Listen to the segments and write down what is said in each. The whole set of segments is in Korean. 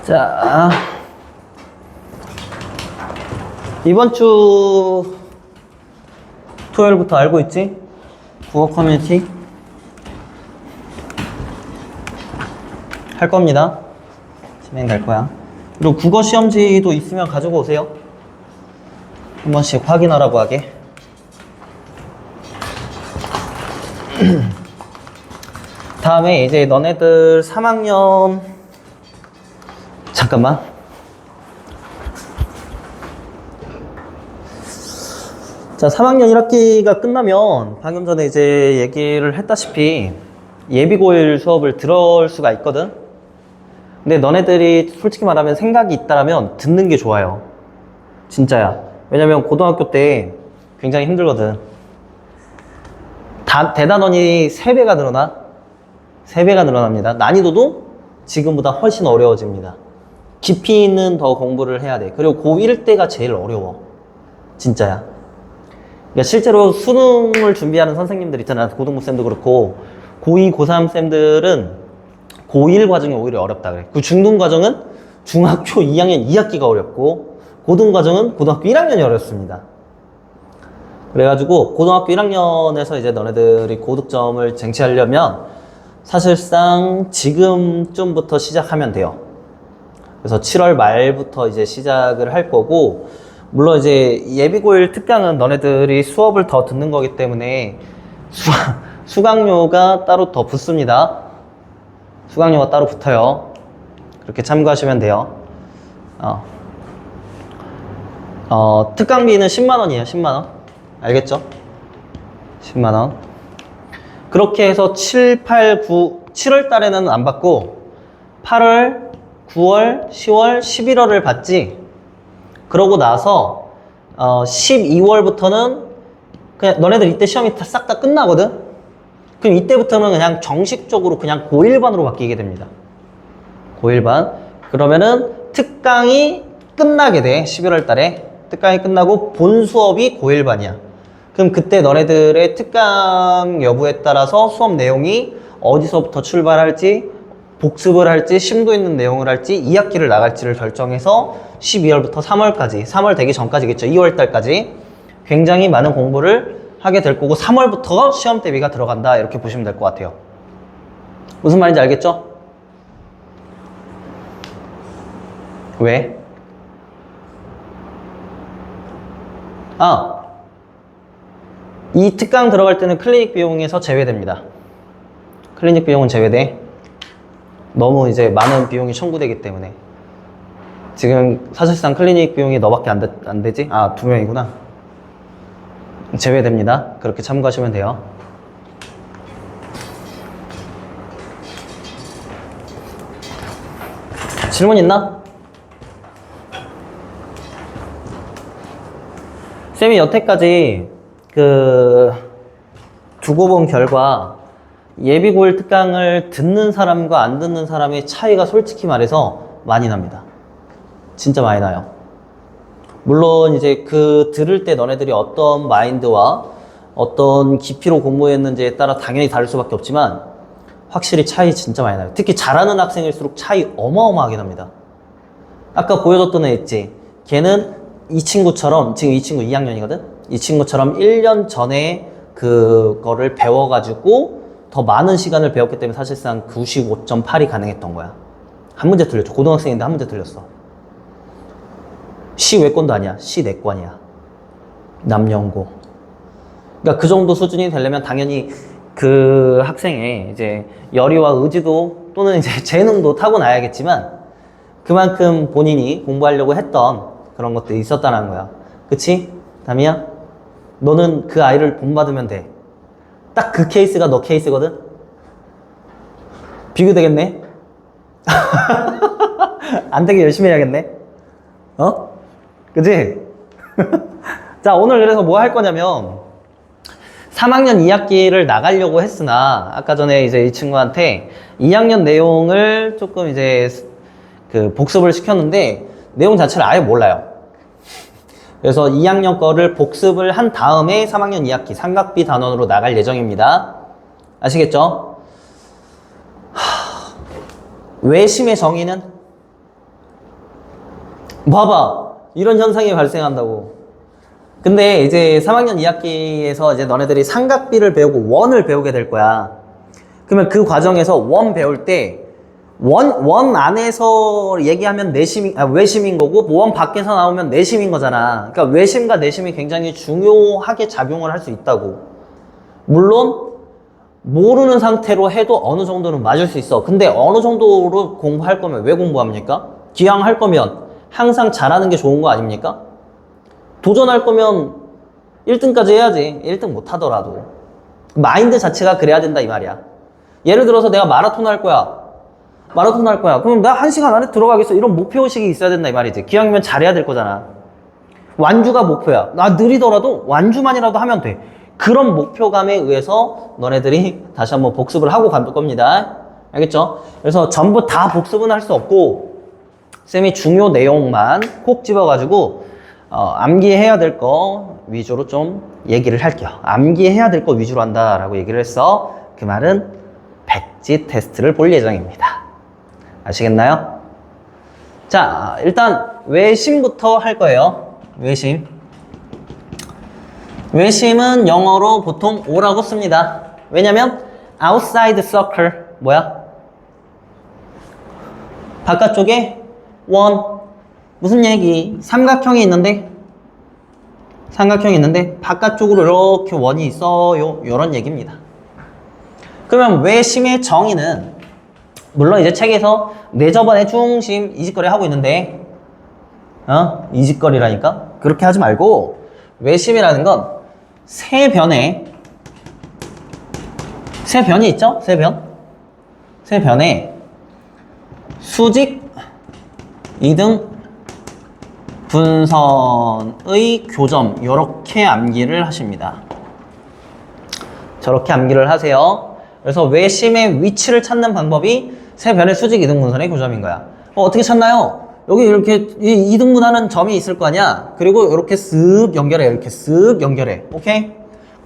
자, 이번 주 토요일부터 알고 있지? 국어 커뮤니티 할 겁니다. 진행될 거야. 그리고 국어 시험지도 있으면 가지고 오세요. 한 번씩 확인하라고 하게. 다음에 이제 너네들 3학년 잠깐만. 자, 3학년 1학기가 끝나면 방금 전에 이제 얘기를 했다시피 예비고일 수업을 들을 수가 있거든. 근데 너네들이 솔직히 말하면 생각이 있다라면 듣는 게 좋아요. 진짜야. 왜냐면 고등학교 때 굉장히 힘들거든. 대단원이 3배가 늘어나? 3배가 늘어납니다. 난이도도 지금보다 훨씬 어려워집니다. 깊이는 더 공부를 해야 돼. 그리고 고1 때가 제일 어려워. 진짜야. 그러니까 실제로 수능을 준비하는 선생님들 있잖아. 고등부쌤도 그렇고 고2, 고3 쌤들은 고1 과정이 오히려 어렵다 그래. 그 중등 과정은 중학교 2학년 2학기가 어렵고 고등 과정은 고등학교 1학년이 어렵습니다. 그래가지고 고등학교 1학년에서 이제 너네들이 고득점을 쟁취하려면 사실상 지금쯤부터 시작하면 돼요. 그래서 7월 말부터 이제 시작을 할 거고, 물론 이제 예비고일 특강은 너네들이 수업을 더 듣는 거기 때문에 수강료가 따로 더 붙습니다. 수강료가 따로 붙어요. 그렇게 참고하시면 돼요. 특강비는 10만원이에요. 10만원. 알겠죠? 10만원. 그렇게 해서 7, 8, 9, 7월 달에는 안 받고 8월, 9월, 10월, 11월을 받지. 그러고 나서 12월부터는 그냥 너네들 이때 시험이 싹 다 끝나거든? 그럼 이때부터는 그냥 정식적으로 그냥 고1반으로 바뀌게 됩니다. 고1반. 그러면은 특강이 끝나게 돼. 11월 달에. 특강이 끝나고 본 수업이 고1반이야. 그럼 그때 너네들의 특강 여부에 따라서 수업 내용이 어디서부터 출발할지, 복습을 할지, 심도 있는 내용을 할지, 2학기를 나갈지를 결정해서 12월부터 3월까지, 3월 되기 전까지겠죠. 2월 달까지 굉장히 많은 공부를 하게 될 거고 3월부터 시험 대비가 들어간다. 이렇게 보시면 될 것 같아요. 무슨 말인지 알겠죠? 왜? 이 특강 들어갈 때는 클리닉 비용에서 제외됩니다. 클리닉 비용은 제외돼. 너무 이제 많은 비용이 청구되기 때문에. 지금 사실상 클리닉 비용이 너밖에 안 되지? 2명이구나. 제외됩니다. 그렇게 참고하시면 돼요. 질문 있나? 쌤이 여태까지 두고 본 결과 예비고일 특강을 듣는 사람과 안 듣는 사람의 차이가 솔직히 말해서 많이 납니다. 진짜 많이 나요. 물론 이제 들을 때 너네들이 어떤 마인드와 어떤 깊이로 공부했는지에 따라 당연히 다를 수밖에 없지만 확실히 차이 진짜 많이 나요. 특히 잘하는 학생일수록 차이 어마어마하게 납니다. 아까 보여줬던 애 있지? 걔는 이 친구처럼, 지금 이 친구 2학년이거든? 이 친구처럼 1년 전에 그거를 배워가지고 더 많은 시간을 배웠기 때문에 사실상 95.8이 가능했던 거야. 한 문제 틀렸죠. 고등학생인데 한 문제 틀렸어. 시 외권도 아니야. 시 내권이야. 남연고. 그러니까 그 정도 수준이 되려면 당연히 그 학생의 이제 열의와 의지도 또는 이제 재능도 타고나야겠지만 그만큼 본인이 공부하려고 했던 그런 것들이 있었다는 거야. 그치? 다미야? 너는 그 아이를 본받으면 돼. 딱 그 케이스가 너 케이스거든? 비교되겠네? 안 되게 열심히 해야겠네? 그치? 자, 오늘 그래서 뭐 할 거냐면 3학년 2학기를 나가려고 했으나 아까 전에 이제 이 친구한테 2학년 내용을 조금 이제 복습을 시켰는데 내용 자체를 아예 몰라요. 그래서 2학년 거를 복습을 한 다음에 3학년 2학기 삼각비 단원으로 나갈 예정입니다. 아시겠죠? 외심의 정의는 봐봐. 이런 현상이 발생한다고. 근데 이제 3학년 2학기에서 이제 너네들이 삼각비를 배우고 원을 배우게 될 거야. 그러면 그 과정에서 원 배울 때 원 안에서 얘기하면 외심인 거고 원 밖에서 나오면 내심인 거잖아. 그러니까 외심과 내심이 굉장히 중요하게 작용을 할 수 있다고. 물론 모르는 상태로 해도 어느 정도는 맞을 수 있어. 근데 어느 정도로 공부할 거면 왜 공부합니까? 기왕 할 거면 항상 잘하는 게 좋은 거 아닙니까? 도전할 거면 1등까지 해야지. 1등 못 하더라도. 마인드 자체가 그래야 된다 이 말이야. 예를 들어서 내가 마라톤 할 거야. 그럼 내가 1시간 안에 들어가겠어. 이런 목표의식이 있어야 된다 이 말이지. 기왕이면 잘해야 될 거잖아. 완주가 목표야. 나 느리더라도 완주만이라도 하면 돼. 그런 목표감에 의해서 너네들이 다시 한번 복습을 하고 갈 겁니다. 알겠죠? 그래서 전부 다 복습은 할 수 없고 쌤이 중요 내용만 콕 집어가지고 암기해야 될 거 위주로 좀 얘기를 할게요. 암기해야 될 거 위주로 한다라고 얘기를 했어. 그 말은 백지 테스트를 볼 예정입니다. 아시겠나요? 자, 일단 외심부터 할 거예요. 외심은 영어로 보통 O라고 씁니다. 왜냐면 outside circle 뭐야? 바깥쪽에 원 무슨 얘기? 삼각형이 있는데 바깥쪽으로 이렇게 원이 있어요. 이런 얘기입니다. 그러면 외심의 정의는 물론 이제 책에서 내저번의 중심 이직거리 하고 있는데 이직거리라니까? 그렇게 하지 말고 외심이라는 건 세 변이 있죠? 세 변에 수직 이등 분선의 교점 이렇게 암기를 하십니다. 저렇게 암기를 하세요. 그래서 외심의 위치를 찾는 방법이 세 변의 수직 이등 분선의 교점인 거야. 어떻게 찾나요? 여기 이렇게 이등분하는 점이 있을 거 아니야? 그리고 이렇게 쓱 연결해. 오케이?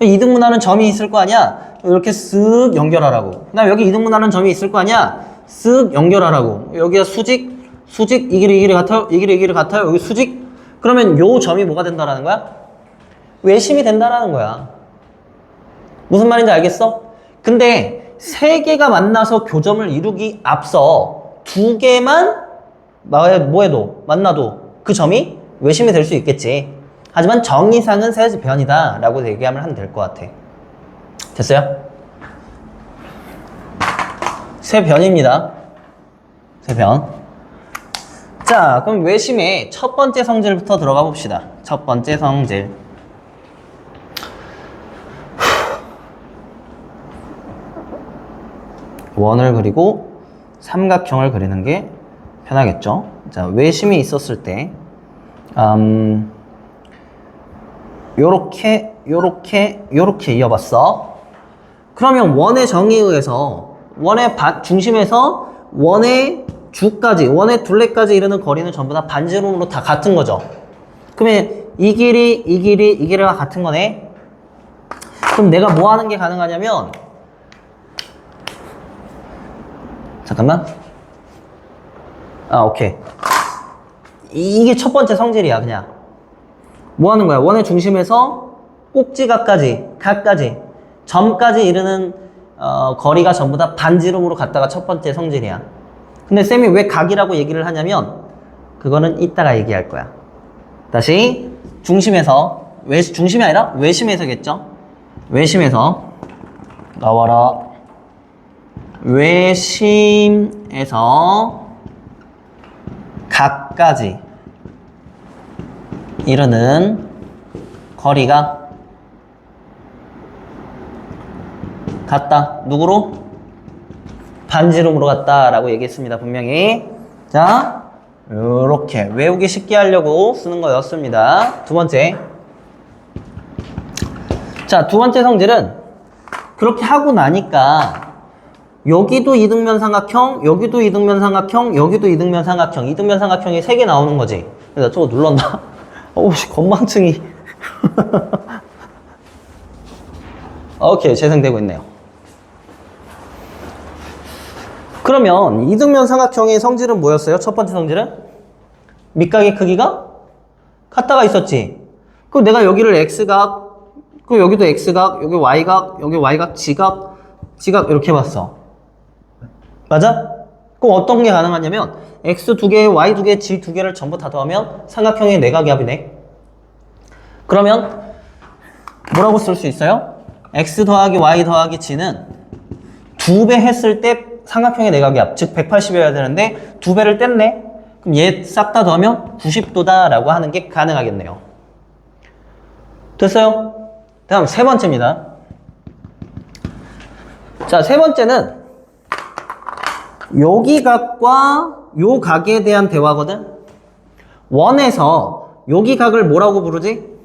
이등분하는 점이 있을 거 아니야? 이렇게 쓱 연결하라고. 그 다음에 여기 이등분하는 점이 있을 거 아니야? 쓱 연결하라고. 여기가 수직, 이 길이 같아요? 이 길이 같아요? 여기 수직? 그러면 요 점이 뭐가 된다라는 거야? 외심이 된다라는 거야. 무슨 말인지 알겠어? 근데 세 개가 만나서 교점을 이루기 앞서 두 개만 만나도 그 점이 외심이 될 수 있겠지. 하지만 정의상은 세 변이다 라고 얘기하면 될 것 같아. 됐어요? 세 변입니다. 세 변. 자, 그럼 외심의 첫 번째 성질부터 들어가 봅시다. 첫 번째 성질. 원을 그리고 삼각형을 그리는 게 편하겠죠. 자, 외심이 있었을 때 요렇게 이어봤어. 그러면 원의 정의에 의해서 원의 중심에서 원의 주까지, 원의 둘레까지 이르는 거리는 전부 다 반지름으로 다 같은 거죠. 그러면 이 길이가 같은 거네. 그럼 내가 뭐 하는 게 가능하냐면 잠깐만. 오케이. 이게 첫 번째 성질이야, 그냥. 뭐 하는 거야? 원의 중심에서 꼭지각까지, 점까지 이르는 거리가 전부 다 반지름으로 갔다가 첫 번째 성질이야. 근데 쌤이 왜 각이라고 얘기를 하냐면 그거는 이따가 얘기할 거야. 다시 중심에서, 중심이 아니라 외심에서겠죠? 외심에서 나와라. 외심에서 각까지 이르는 거리가 같다. 누구로? 반지름으로 같다라고 얘기했습니다. 분명히. 자, 요렇게 외우기 쉽게 하려고 쓰는 거였습니다. 두 번째. 자, 두 번째 성질은 그렇게 하고 나니까 여기도 이등변 삼각형, 여기도 이등변 삼각형, 여기도 이등변 삼각형, 이등변 삼각형이 3개 나오는 거지. 나 저거 눌렀나? 어우씨, 건망증이. 오케이, 재생되고 있네요. 그러면 이등변 삼각형의 성질은 뭐였어요? 첫 번째 성질은? 밑각의 크기가 같다가 있었지. 그럼 내가 여기를 x각, 그럼 여기도 x각, 여기 y각, 여기 y각, 지각, 지각 이렇게 봤어. 맞아? 그럼 어떤 게 가능하냐면 x 두 개, y 두 개, g 두 개를 전부 다 더하면 삼각형의 내각이 합이네. 그러면 뭐라고 쓸 수 있어요? x 더하기 y 더하기 g는 2배 했을 때 삼각형의 내각이 합, 즉 180이어야 되는데 2배를 뗐네. 그럼 얘 싹 다 더하면 90도다 라고 하는 게 가능하겠네요. 됐어요? 다음 세 번째입니다. 자, 세 번째는 여기 각과 요 각에 대한 대화거든. 원에서 여기 각을 뭐라고 부르지?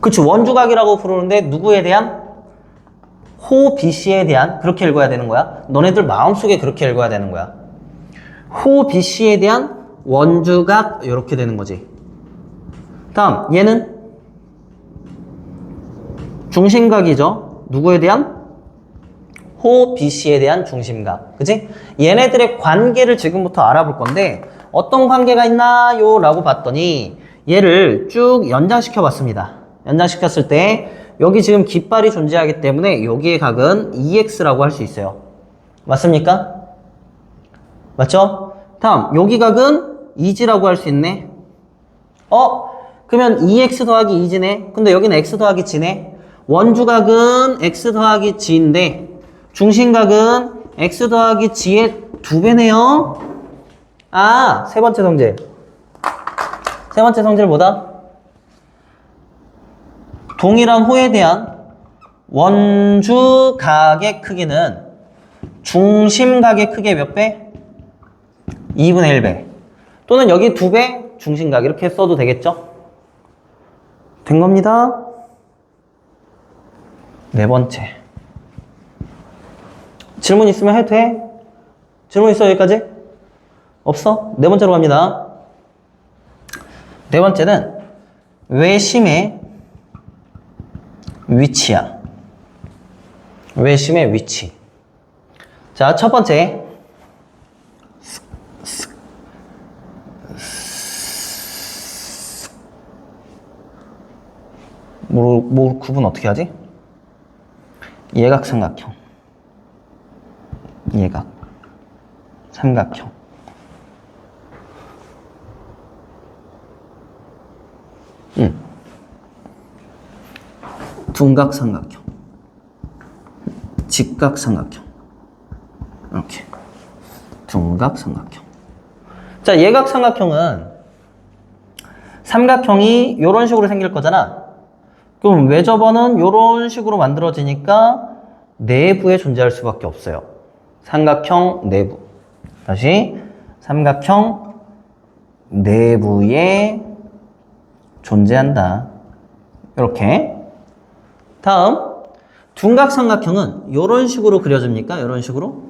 그치, 원주각이라고 부르는데 누구에 대한? 호 BC에 대한, 그렇게 읽어야 되는 거야. 너네들 마음속에 그렇게 읽어야 되는 거야. 호 BC에 대한 원주각 이렇게 되는 거지. 다음 얘는 중심각이죠. 누구에 대한? 호 BC에 대한 중심각. 그치? 얘네들의 관계를 지금부터 알아볼 건데 어떤 관계가 있나요? 라고 봤더니 얘를 쭉 연장시켜 봤습니다. 연장시켰을 때 여기 지금 깃발이 존재하기 때문에 여기의 각은 2x라고 할 수 있어요. 맞습니까? 맞죠? 다음 여기 각은 2g라고 할 수 있네. 그러면 2x 더하기 2g네. 근데 여기는 x 더하기 g네. 원주각은 x 더하기 g인데 중심각은 x 더하기 g의 2배네요. 아, 세 번째 성질. 세 번째 성질 뭐다? 동일한 호에 대한 원주각의 크기는 중심각의 크기의 몇 배? 2분의 1배. 또는 여기 2배 중심각 이렇게 써도 되겠죠? 된 겁니다. 네 번째. 질문 있으면 해도 돼? 질문 있어 여기까지? 없어? 네 번째로 갑니다. 네 번째는 외심의 위치야. 외심의 위치. 자, 첫 번째. 뭐 구분 어떻게 하지? 예각 삼각형. 예각 삼각형. 둔각 삼각형. 직각 삼각형. 이렇게. 둔각 삼각형. 자, 예각 삼각형은 삼각형이 이런 식으로 생길 거잖아. 그럼 외접원은 이런 식으로 만들어지니까 내부에 존재할 수밖에 없어요. 삼각형 내부. 다시 삼각형 내부에 존재한다. 이렇게. 다음 둔각 삼각형은 이런 식으로 그려집니까? 이런 식으로?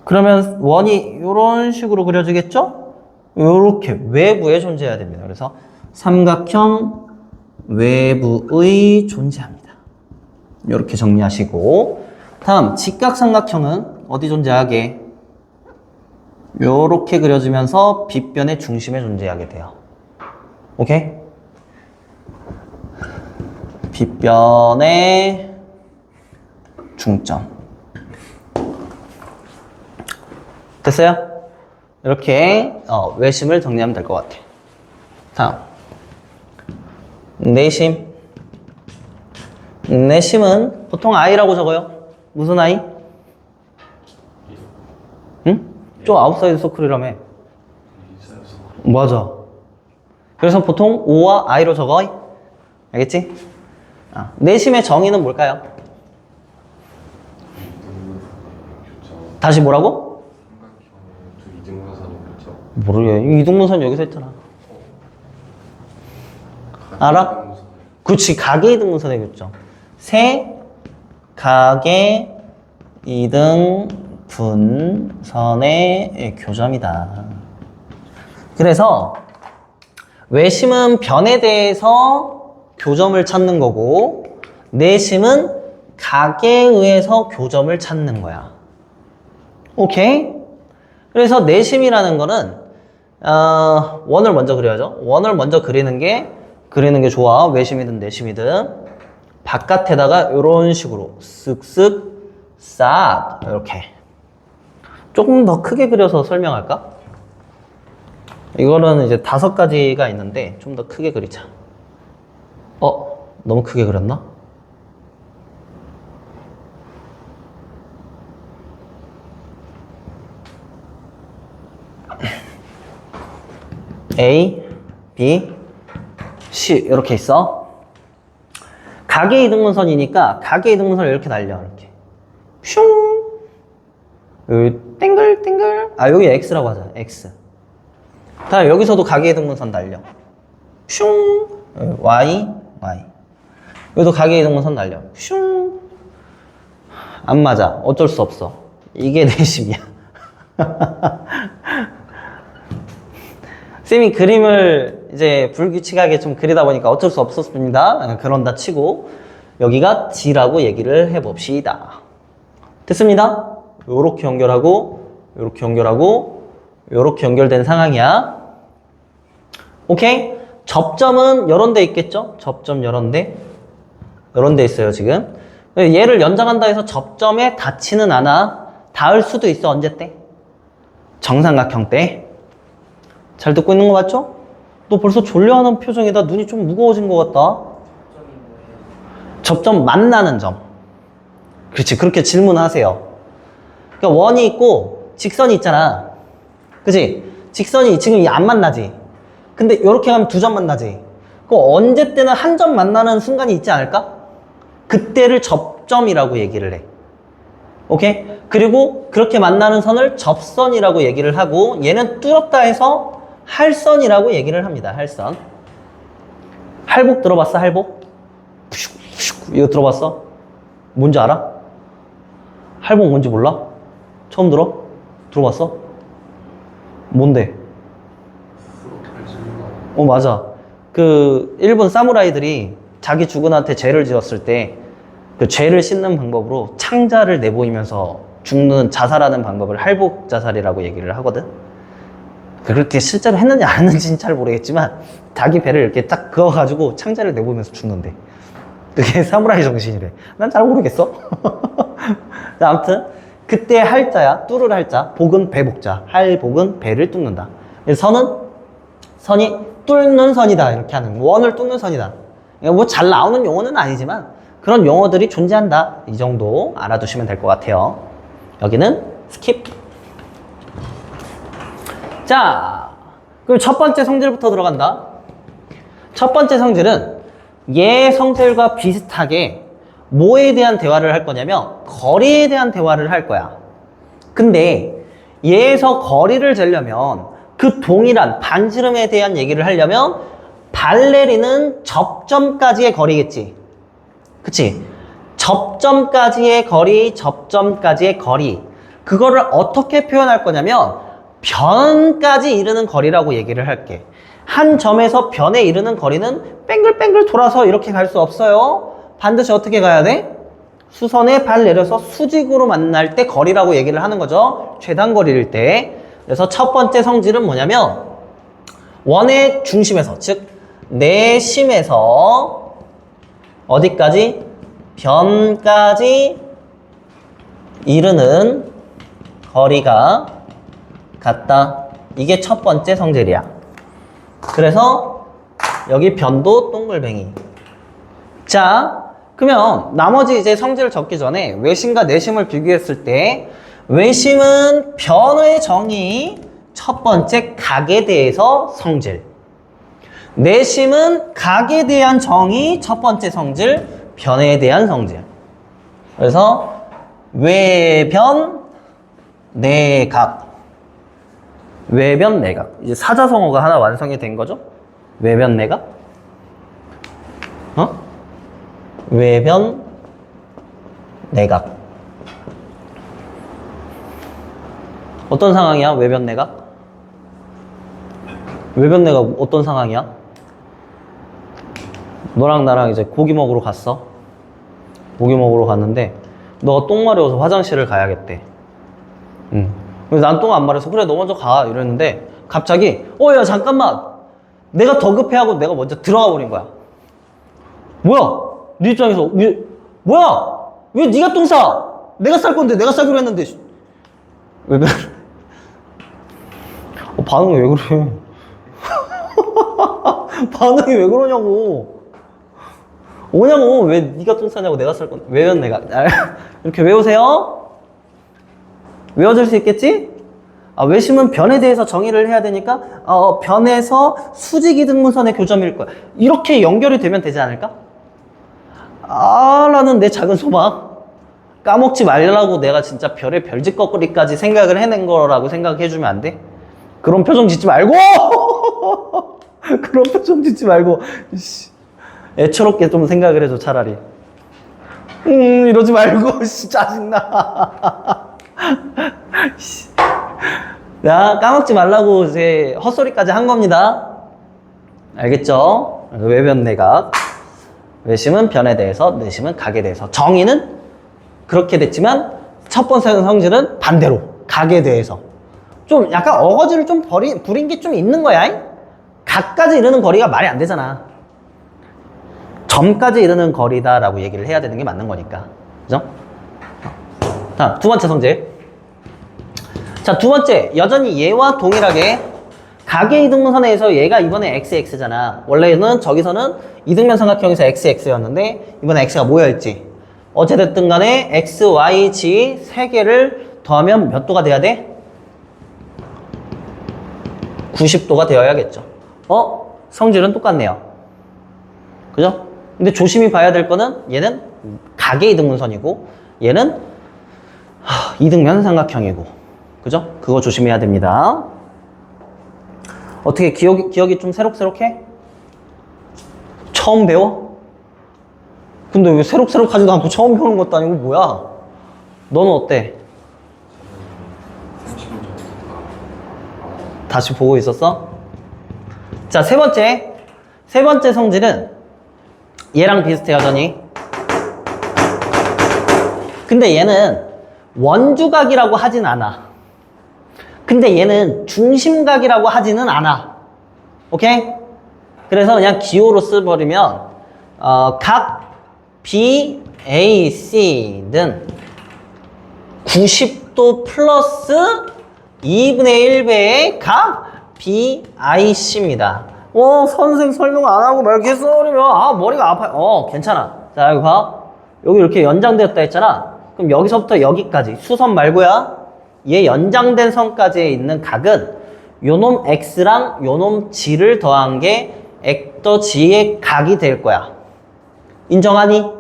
그러면 원이 이런 식으로 그려지겠죠? 이렇게 외부에 존재해야 됩니다. 그래서 삼각형 외부의 존재합니다. 이렇게 정리하시고, 다음 직각삼각형은 어디 존재하게? 이렇게 그려지면서 빗변의 중심에 존재하게 돼요. 오케이? 빗변의 중점. 됐어요? 이렇게 외심을 정리하면 될 것 같아. 다음 내심. 내심은 보통 i라고 적어요. 무슨 i? 응? 좀 아웃사이드 서클이라며. 맞아. 그래서 보통 O와 i로 적어. 알겠지? 내심의 정의는 뭘까요? 다시 뭐라고? 모르게. 이등분선 여기서 했잖아. 알아? 그치, 각의 이등분선의 교점. 세 각의 이등분선의 교점이다. 그래서 외심은 변에 대해서 교점을 찾는 거고, 내심은 각에 의해서 교점을 찾는 거야. 오케이? 그래서 내심이라는 거는 원을 먼저 그려야죠. 원을 먼저 그리는 게 좋아. 외심이든 내심이든. 바깥에다가 이런 식으로 쓱쓱 싹 이렇게. 조금 더 크게 그려서 설명할까? 이거는 이제 5가지가 있는데 좀 더 크게 그리자. 너무 크게 그렸나? A, B, C 이렇게 있어. 가계 이등분선이니까 가계 이등분선을 이렇게 날려. 이렇게 슝 여기 땡글땡글 여기 X라고 하자. X. 다음 여기서도 가계 이등분선 날려. 슝 Y, Y. 여기도 가계 이등분선 날려. 슝 안 맞아. 어쩔 수 없어. 이게 내심이야. 쌤이 그림을 이제 불규칙하게 좀 그리다 보니까 어쩔 수 없었습니다. 그런다 치고 여기가 D라고 얘기를 해봅시다. 됐습니다. 요렇게 연결하고 요렇게 연결하고 요렇게 연결된 상황이야. 오케이? 접점은 이런 데 있겠죠? 접점 이런 데 있어요 지금. 얘를 연장한다 해서 접점에 닿지는 않아. 닿을 수도 있어. 언제 때? 정삼각형 때. 잘 듣고 있는 거 맞죠? 너 벌써 졸려하는 표정이다. 눈이 좀 무거워진 것 같다. 접점 만나는 점. 그렇지. 그렇게 질문하세요. 그러니까 원이 있고 직선이 있잖아. 그치? 직선이 지금 안 만나지? 근데 이렇게 가면 2점 만나지? 그럼 언제 때는 한 점 만나는 순간이 있지 않을까? 그때를 접점이라고 얘기를 해. 오케이? 그리고 그렇게 만나는 선을 접선이라고 얘기를 하고 얘는 뚫었다 해서 할선이라고 얘기를 합니다. 할선. 할복 들어봤어? 할복? 이거 들어봤어? 뭔지 알아? 할복 뭔지 몰라? 처음 들어? 들어봤어? 뭔데? 맞아. 그 일본 사무라이들이 자기 주군한테 죄를 지었을 때 그 죄를 씻는 방법으로 창자를 내보이면서 죽는 자살하는 방법을 할복 자살이라고 얘기를 하거든. 그렇게 실제로 했는지 안 했는지는 잘 모르겠지만 자기 배를 이렇게 딱 그어가지고 창자를 내보이면서 죽는데 그게 사무라이 정신이래. 난 잘 모르겠어. 아무튼 그때 할자야. 뚫을 할자. 복은 배복자. 할복은 배를 뚫는다. 선이 뚫는 선이다. 이렇게 하는 원을 뚫는 선이다. 뭐 잘 나오는 용어는 아니지만 그런 용어들이 존재한다. 이 정도 알아두시면 될 것 같아요. 여기는 스킵. 자, 그럼 첫 번째 성질부터 들어간다. 첫 번째 성질은 얘 성질과 비슷하게 뭐에 대한 대화를 할 거냐면 거리에 대한 대화를 할 거야. 근데 얘에서 거리를 재려면 그 동일한 반지름에 대한 얘기를 하려면 발내리는 접점까지의 거리겠지. 그치? 접점까지의 거리, 접점까지의 거리. 그거를 어떻게 표현할 거냐면 변까지 이르는 거리라고 얘기를 할게. 한 점에서 변에 이르는 거리는 뺑글뺑글 돌아서 이렇게 갈 수 없어요. 반드시 어떻게 가야 돼? 수선에 발 내려서 수직으로 만날 때 거리라고 얘기를 하는 거죠. 최단거리일 때. 그래서 첫 번째 성질은 뭐냐면 원의 중심에서, 즉 내심에서 어디까지? 변까지 이르는 거리가 같다. 이게 첫 번째 성질이야. 그래서 여기 변도 동글뱅이. 자, 그러면 나머지 이제 성질을 적기 전에 외심과 내심을 비교했을 때 외심은 변의 정의 첫 번째 각에 대해서 성질. 내심은 각에 대한 정의 첫 번째 성질, 변에 대한 성질. 그래서 외변, 내각. 외변, 내각. 이제 사자성어가 하나 완성이 된 거죠? 외변, 내각. 외변, 내각. 어떤 상황이야? 외변, 내각? 외변, 내각 어떤 상황이야? 너랑 나랑 이제 고기 먹으러 갔어. 고기 먹으러 갔는데 너가 똥 마려워서 화장실을 가야겠대. 그래서 난 똥 안 마려서 그래 너 먼저 가 이랬는데 갑자기 야 잠깐만 내가 더 급해하고 내가 먼저 들어가 버린 거야. 뭐야? 네 입장에서 뭐야? 왜 네가 똥 싸? 내가 쌀 건데 내가 싸기로 했는데 왜 그래? 반응이 왜 그래? 반응이 왜 그러냐고. 뭐냐고. 왜 네가 똥 싸냐고. 내가 쌀 건데 왜요 내가. 이렇게 외우세요. 외워줄 수 있겠지? 외심은 변에 대해서 정의를 해야 되니까 변에서 수직이등분선의 교점일 거야. 이렇게 연결이 되면 되지 않을까? 라는 내 작은 소망. 까먹지 말라고 내가 진짜 별의 별짓거리까지 생각을 해낸 거라고 생각해주면 안 돼? 그런 표정 짓지 말고! 그런 표정 짓지 말고 애처롭게 좀 생각을 해줘 차라리. 이러지 말고 짜증나. 야, 까먹지 말라고 이제 헛소리까지 한 겁니다. 알겠죠? 외변내각. 외심은 변에 대해서, 내심은 각에 대해서. 정의는 그렇게 됐지만 첫 번째 성질은 반대로 각에 대해서. 좀 약간 어거지를 좀 부린 게 좀 있는 거야. 각까지 이르는 거리가 말이 안 되잖아. 점까지 이르는 거리다라고 얘기를 해야 되는 게 맞는 거니까. 그죠? 자, 두 번째 성질. 자, 두 번째. 여전히 얘와 동일하게 각의 이등분선에서 얘가 이번에 xx잖아. 원래는 저기서는 이등변 삼각형에서 xx였는데 이번에 x가 뭐였지? 어찌됐든 간에 x, y, g 세 개를 더하면 몇 도가 돼야 돼? 90도가 되어야겠죠. 성질은 똑같네요. 그죠? 근데 조심히 봐야 될 거는 얘는 각의 이등분선이고 얘는 이등변 삼각형이고. 그죠? 그거 조심해야 됩니다. 어떻게 기억이 좀 새록새록해? 처음 배워? 근데 왜 새록새록하지도 않고 처음 배우는 것도 아니고 뭐야? 너는 어때? 다시 보고 있었어? 자, 세 번째 성질은 얘랑 비슷해 여전히. 근데 얘는 원주각이라고 하진 않아. 근데 얘는 중심각이라고 하지는 않아. 오케이? 그래서 그냥 기호로 써버리면 각 BAC는 90도 플러스 2분의 1배의 각 BIC입니다. 선생 설명 안 하고 말 이렇게 써버리면 머리가 아파요. 괜찮아. 자, 여기 봐. 여기 이렇게 연장되었다 했잖아. 그럼 여기서부터 여기까지 수선 말고야. 얘 연장된 선까지 있는 각은 요놈 X랑 요놈 G를 더한 게 액더 G의 각이 될 거야. 인정하니?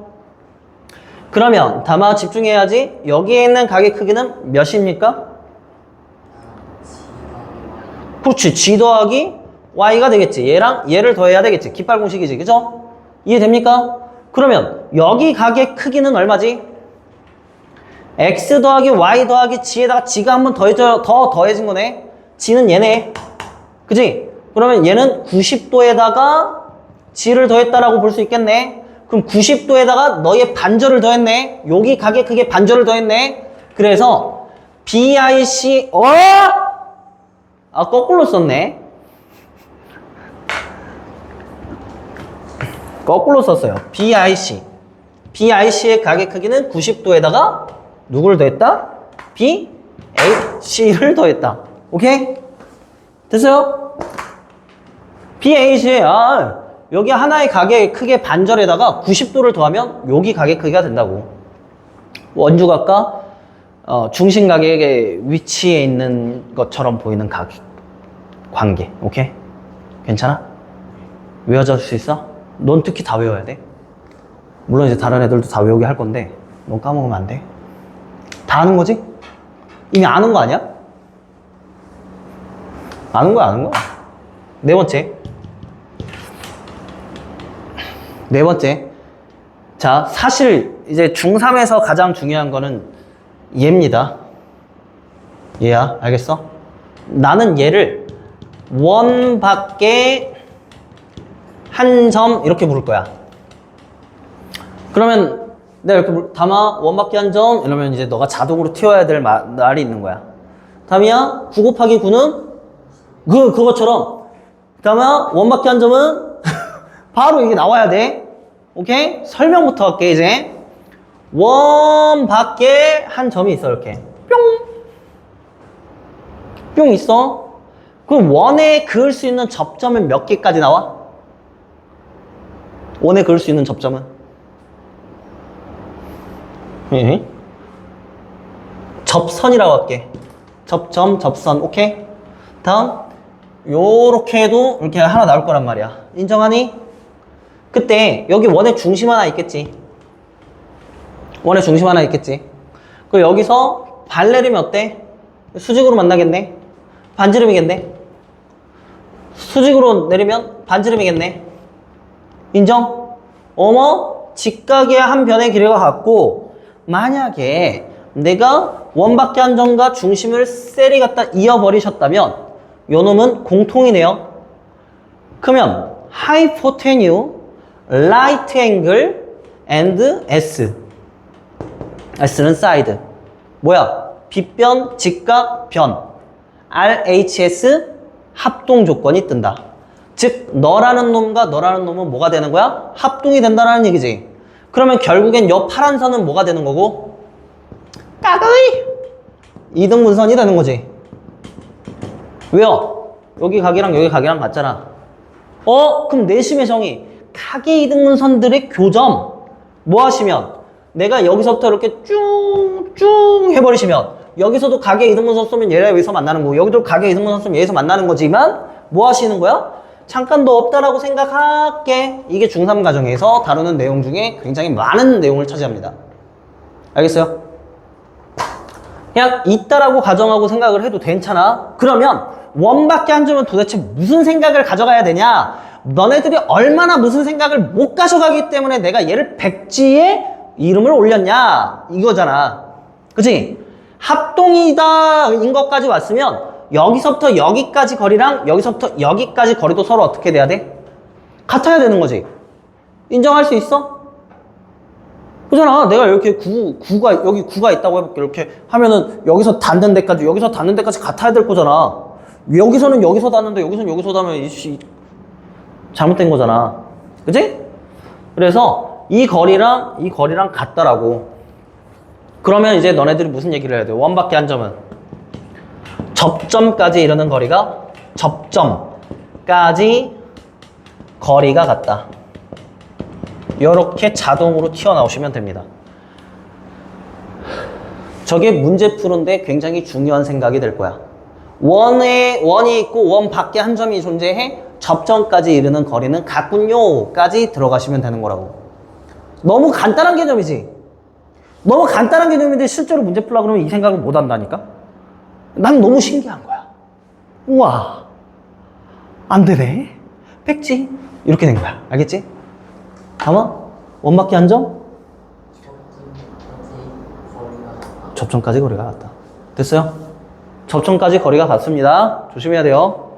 그러면 다마 집중해야지. 여기에 있는 각의 크기는 몇입니까? 그렇지. G 더하기 Y가 되겠지. 얘랑 얘를 더해야 되겠지. 깃발 공식이지. 그죠? 이해됩니까? 그러면 여기 각의 크기는 얼마지? X 더하기 Y 더하기 G에다가 G가 한 번 더 더해진 거네. G는 얘네. 그지? 그러면 얘는 90도에다가 G를 더했다라고 볼 수 있겠네. 그럼 90도에다가 너의 반절을 더했네. 여기 각의 크기에 반절을 더했네. 그래서 BIC 거꾸로 썼네. 거꾸로 썼어요. BIC의 각의 크기는 90도에다가 누구를 더했다? BAC를 더했다. 오케이? 됐어요? BAC에 여기 하나의 각의 크기의 반절에다가 90도를 더하면 여기 각의 크기가 된다고. 원주각과 중심각의 위치에 있는 것처럼 보이는 각 관계. 오케이? 괜찮아? 외워줄 수 있어? 넌 특히 다 외워야 돼. 물론 이제 다른 애들도 다 외우게 할 건데 넌 까먹으면 안 돼. 다 아는 거지? 이미 아는 거 아니야? 아는 거야. 네 번째. 자, 사실 이제 중3에서 가장 중요한 거는 얘입니다. 얘야. 알겠어? 나는 얘를 원 밖에 한 점 이렇게 부를 거야. 그러면 내가 이렇게 담아 원 밖에 한 점 이러면 이제 너가 자동으로 튀어야 될 말이 있는 거야. 다음이야 9 곱하기 9는 그것처럼. 다음에 원밖에 한 점은 바로 이게 나와야 돼. 오케이? 설명부터 할게 이제. 원밖에 한 점이 있어 이렇게 뿅 있어. 그럼 원에 그을 수 있는 접점은 몇 개까지 나와? 원에 그을 수 있는 접점은? 접선이라고 할게. 접점, 접선. 오케이? 다음 요렇게 해도 이렇게 하나 나올 거란 말이야. 인정하니? 그때 여기 원의 중심 하나 있겠지. 원의 중심 하나 있겠지. 그 여기서 발 내리면 어때? 수직으로 만나겠네? 반지름이겠네? 수직으로 내리면 반지름이겠네? 인정? 어머, 직각의 한 변의 길이가 같고, 만약에 내가 원밖에 한 점과 중심을 셀이 갖다 이어버리셨다면 요 놈은 공통이네요. 그러면 hypotenuse, right angle and S. S는 side. 뭐야? 빗변, 직각, 변. RHS 합동 조건이 뜬다. 즉 너라는 놈과 너라는 놈은 뭐가 되는 거야? 합동이 된다는 얘기지. 그러면 결국엔 요 파란 선은 뭐가 되는 거고? 까거이! 이등분선이 되는 거지. 왜요? 여기 각이랑 여기 각이랑 같잖아. 그럼 내심의 정의. 각의 이등분선들의 교점 뭐 하시면 내가 여기서부터 이렇게 쭉 해버리시면 여기서도 각의 이등분선 쏘면 얘가 여기서 만나는 거고 여기도 각의 이등분선 쏘면 여기서 만나는 거지만 뭐 하시는 거야? 잠깐 더 없다라고 생각할게. 이게 중3 과정에서 다루는 내용 중에 굉장히 많은 내용을 차지합니다. 알겠어요? 그냥 있다라고 가정하고 생각을 해도 괜찮아. 그러면 원밖에 한 점은 도대체 무슨 생각을 가져가야 되냐? 너네들이 얼마나 무슨 생각을 못 가져가기 때문에 내가 얘를 백지에 이름을 올렸냐? 이거잖아. 그치? 합동이다 인 것까지 왔으면 여기서부터 여기까지 거리랑 여기서부터 여기까지 거리도 서로 어떻게 돼야 돼? 같아야 되는 거지. 인정할 수 있어? 그잖아. 내가 이렇게 여기 9가 있다고 해볼게. 이렇게 하면은 여기서 닿는 데까지 같아야 될 거잖아. 여기서는 여기서 닿는데 여기서는 여기서 닿으면 잘못된 거잖아. 그치? 그래서 이 거리랑 같다라고. 그러면 이제 너네들이 무슨 얘기를 해야 돼? 원밖에 한 점은 접점까지 이르는 거리가 접점까지 거리가 같다. 이렇게 자동으로 튀어나오시면 됩니다. 저게 문제 푸는데 굉장히 중요한 생각이 될 거야. 원이 있고 원 밖에 한 점이 존재해 접점까지 이르는 거리는 같군요 까지 들어가시면 되는 거라고. 너무 간단한 개념이지. 너무 간단한 개념인데 실제로 문제 풀려고 그러면 이 생각을 못 한다니까? 난 너무 신기한 거야. 우와, 안 되네. 백지. 이렇게 된 거야. 알겠지? 다만 원밖에 한 점? 접점까지 거리가 같다. 됐어요? 접점까지 거리가 같습니다. 조심해야 돼요.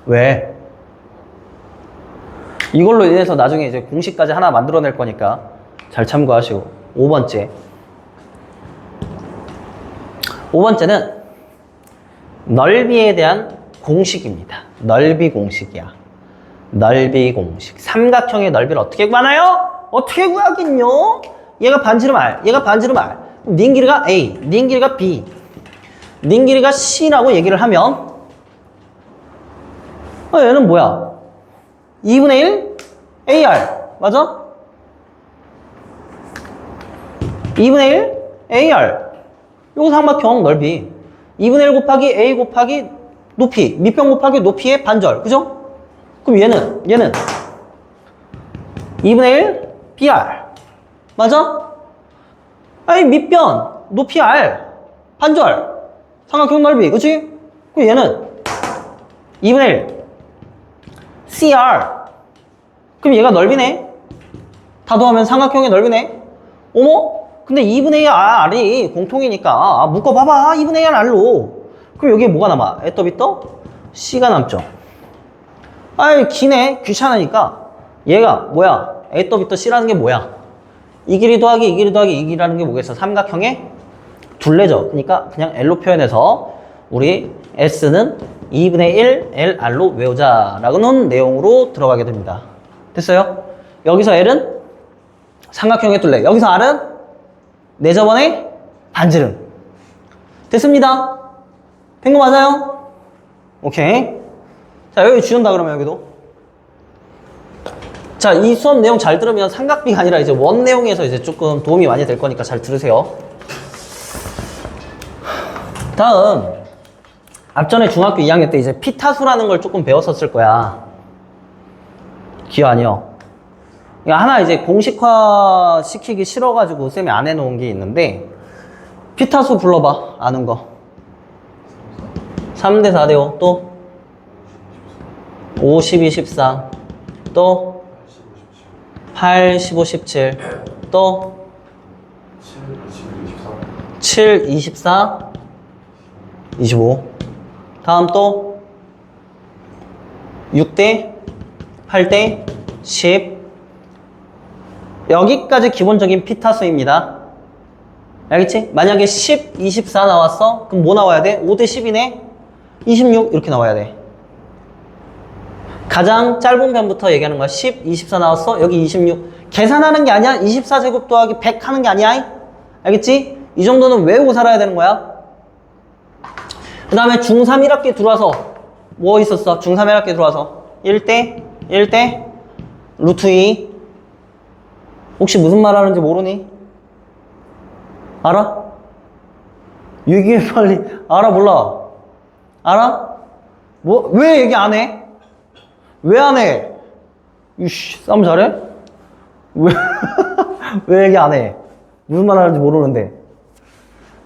왜? 이걸로 인해서 나중에 이제 공식까지 하나 만들어낼 거니까 잘 참고하시고. 5번째는 넓이에 대한 공식입니다. 넓이 공식이야. 넓이 공식. 삼각형의 넓이를 어떻게 구하나요? 어떻게 구하긴요? 얘가 반지름 R, 얘가 반지름 R. 닌 길이가 A, 닌 길이가 B, 닌 길이가 C라고 얘기를 하면 얘는 뭐야? 2분의 1 AR. 맞아? 2분의 1 AR. 요거 삼각형 넓이. 2분의 1 곱하기 A 곱하기 높이. 밑변 곱하기 높이의 반절. 그죠? 그럼 얘는 2분의 1 BR. 맞아? 아니, 밑변, 높이 R, 반절. 삼각형 넓이. 그치? 그럼 얘는 2분의 1 CR. 그럼 얘가 넓이네? 다 더하면 삼각형의 넓이네? 어머? 근데 2분의 1 R이 공통이니까 묶어봐봐. 2분의 1 R로. 그럼 여기에 뭐가 남아? 애떠비떠? C가 남죠. 아이, 기네. 귀찮으니까 얘가 뭐야? 애떠비떠 C라는 게 뭐야? 이 길이 더하기 이 길이 더하기 이 길이라는 게 뭐겠어? 삼각형의 둘레죠. 그러니까 그냥 L로 표현해서 우리 S는 2분의 1 LR로 외우자라는 내용으로 들어가게 됩니다. 됐어요? 여기서 L은 삼각형의 둘레, 여기서 R은 내저번의 반지름. 됐습니다. 된 거 맞아요? 오케이. 자, 여기 지운다 그러면 여기도. 자, 이 수업 내용 잘 들으면 삼각비가 아니라 이제 원 내용에서 이제 조금 도움이 많이 될 거니까 잘 들으세요. 다음, 앞전에 중학교 2학년 때 이제 피타수라는 걸 조금 배웠었을 거야. 기억 아니요? 하나 이제 공식화 시키기 싫어가지고 쌤이 안 해놓은 게 있는데, 피타수 불러봐. 아는 거. 3대 4대 5. 또 5, 12, 14. 또 8, 15, 17. 또 7, 24, 25. 다음 또 6대 8대 10. 여기까지 기본적인 피타수입니다. 알겠지? 만약에 10, 24 나왔어? 그럼 뭐 나와야 돼? 5대 10이네? 26 이렇게 나와야 돼. 가장 짧은 편부터 얘기하는 거야. 10, 24 나왔어? 여기 26. 계산하는 게 아니야. 24제곱 더하기 100 하는 게 아니야. 알겠지? 이 정도는 외우고 살아야 되는 거야. 그 다음에 중3 1학기 들어와서 뭐 있었어? 중3 1학기 들어와서 1대 1대 루트 2. 혹시 무슨 말 하는지 모르니? 알아? 얘기해 빨리. 알아 몰라? 알아? 뭐 왜 얘기 안 해? 왜 안 해? 이씨 싸움 잘해? 왜 왜 얘기 안 해? 무슨 말 하는지 모르는데.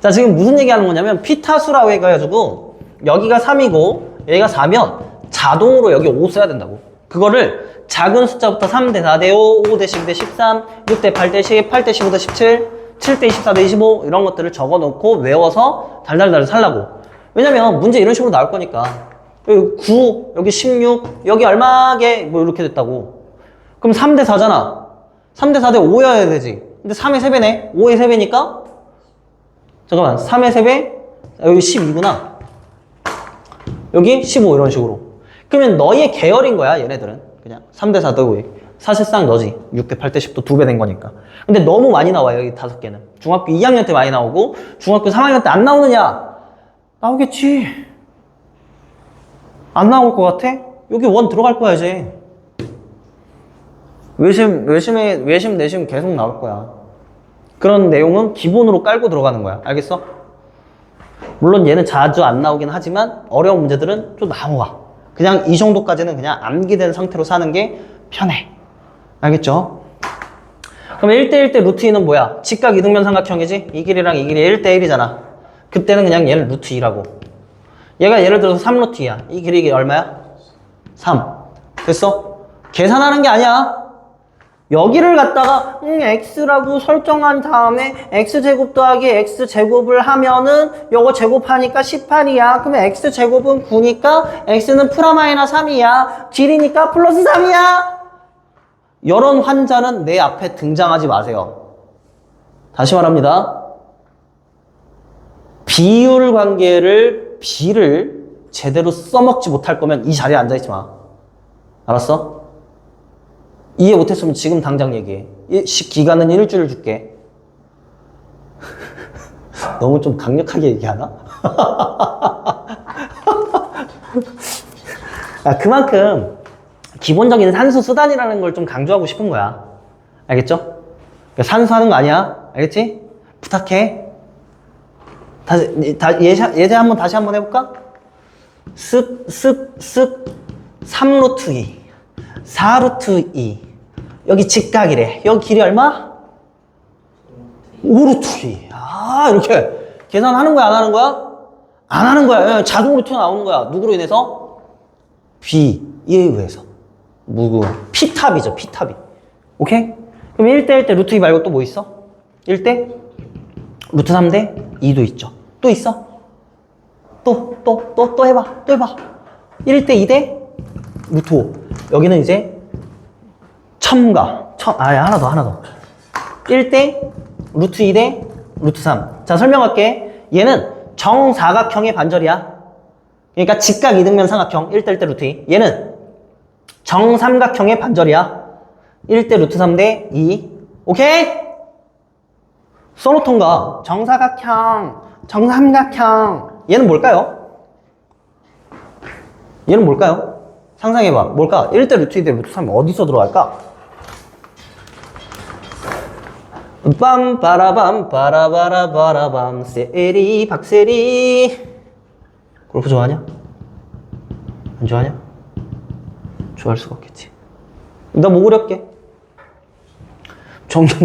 자, 지금 무슨 얘기 하는 거냐면 피타수라고 해가지고 여기가 3이고 여기가 4면 자동으로 여기 5 써야 된다고. 그거를 작은 숫자부터 3대 4대 5, 5대 12대 13, 6대 8대 10, 8대 15대 17, 7대 24대 25 이런 것들을 적어놓고 외워서 달달달 살라고. 왜냐면 문제 이런 식으로 나올 거니까. 여기 9, 여기 16, 여기 얼마게 뭐 이렇게 됐다고. 그럼 3대 4잖아. 3대 4대 5여야 되지. 근데 3의 3배네. 5의 3배니까 잠깐만 3의 3배 여기 12구나. 여기 15 이런 식으로. 그러면 너의 계열인 거야 얘네들은. 그냥 3대 4대 5에 사실상 너지. 6대 8대 10도 2배 된 거니까. 근데 너무 많이 나와요 여기 5개는. 중학교 2학년 때 많이 나오고 중학교 3학년 때 안 나오느냐? 나오겠지. 안 나올 것 같아? 여기 원 들어갈 거야 이제. 외심 내심 계속 나올 거야. 그런 내용은 기본으로 깔고 들어가는 거야. 알겠어? 물론 얘는 자주 안 나오긴 하지만 어려운 문제들은 좀 나와. 그냥 이 정도까지는 그냥 암기된 상태로 사는 게 편해. 알겠죠? 그럼 1대1 때 루트 2는 뭐야? 직각 이등변 삼각형이지? 이 길이랑 이 길이 1대1이잖아. 그때는 그냥 얘를 루트 2라고. 얘가 예를 들어서 3루트 2야. 이 길이 얼마야? 3. 됐어? 계산하는 게 아니야. 여기를 갖다가 x라고 설정한 다음에 x제곱 더하기 x제곱을 하면은 요거 제곱하니까 18이야. 그러면 x제곱은 9니까 x는 프라마이너 3이야. 길이니까 플러스 3이야. 이런 환자는 내 앞에 등장하지 마세요. 다시 말합니다. 비율 관계를 b를 제대로 써먹지 못할 거면 이 자리에 앉아있지 마. 알았어? 이해 못했으면 지금 당장 얘기해. 기간은 일주일 줄게. 너무 좀 강력하게 얘기하나? 그만큼 기본적인 산수 수단이라는 걸 좀 강조하고 싶은 거야. 알겠죠? 그러니까 산수하는 거 아니야. 알겠지? 부탁해. 예제 한번 다시 한번 해볼까? 쓱 3루트 2 4루트 2 여기 직각이래. 여기 길이 얼마? 5루트 2 이렇게 계산하는 거야 안 하는 거야? 안 하는 거야. 자동으로 튀어나오는 거야. 누구로 인해서? B에 의해서. P탑이죠. P탑이. 오케이? 그럼 1대 1대 루트 2 말고 또 뭐 있어? 1대 루트 3대 2도 있죠. 또 있어? 또 해봐. 또 해봐. 1대 2대 루트 5. 여기는 이제 하나 더. 1대 루트 2대 루트 3. 자, 설명할게. 얘는 정사각형의 반절이야. 그러니까 직각 이등변 삼각형 1대 1대 루트 2. 얘는 정삼각형의 반절이야. 1대 루트 3대 2. 오케이? 써놓던가. 정삼각형. 얘는 뭘까요? 얘는 뭘까요? 상상해봐. 뭘까? 1대 루트 2대 루트 3 어디서 들어갈까? 빰 빠라밤 빠라바라바라밤 세리 박세리. 골프 좋아하냐? 안 좋아하냐? 좋아할 수가 없겠지. 나 뭐 그렸게?